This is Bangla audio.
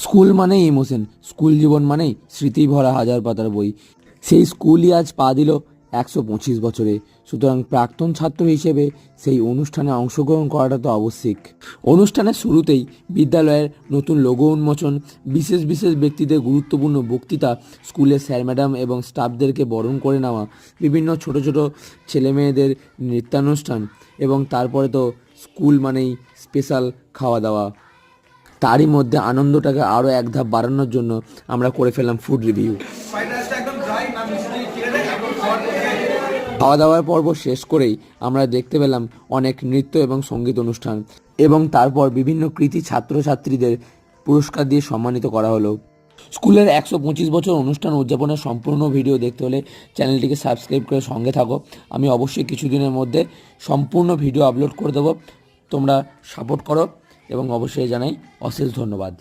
স্কুল মানেই ইমোশন, স্কুল জীবন মানেই স্মৃতি ভরা হাজার পাতার বই। সেই স্কুলই আজ পা দিল 125 বছরে। সুতরাং প্রাক্তন ছাত্র হিসেবে সেই অনুষ্ঠানে অংশগ্রহণ করাটা তো আবশ্যিক। অনুষ্ঠানের শুরুতেই বিদ্যালয়ের নতুন লোগো উন্মোচন, বিশেষ বিশেষ ব্যক্তিদের গুরুত্বপূর্ণ বক্তৃতা, স্কুলের স্যার ম্যাডাম এবং স্টাফদেরকে বরণ করে নেওয়া, বিভিন্ন ছোট ছোট ছেলেমেয়েদের নৃত্যানুষ্ঠান এবং তারপরে তো স্কুল মানেই স্পেশাল খাওয়া দাওয়া। তারই মধ্যে আনন্দটাকে আরও এক ধাপ বাড়ানোর জন্য আমরা করে ফেললাম ফুড রিভিউ। খাওয়া দাওয়ার পর্ব শেষ করেই আমরা দেখতে পেলাম অনেক নৃত্য এবং সঙ্গীত অনুষ্ঠান এবং তারপর বিভিন্ন কৃতী ছাত্রছাত্রীদের পুরস্কার দিয়ে সম্মানিত করা হলো। স্কুলের 125 বছর অনুষ্ঠান উদযাপনের সম্পূর্ণ ভিডিও দেখতে হলে চ্যানেলটিকে সাবস্ক্রাইব করে সঙ্গে থাকো। আমি অবশ্যই কিছুদিনের মধ্যে সম্পূর্ণ ভিডিও আপলোড করে দেবো। তোমরা সাপোর্ট করো এবং অবশ্যই জানাই অশেষ ধন্যবাদ।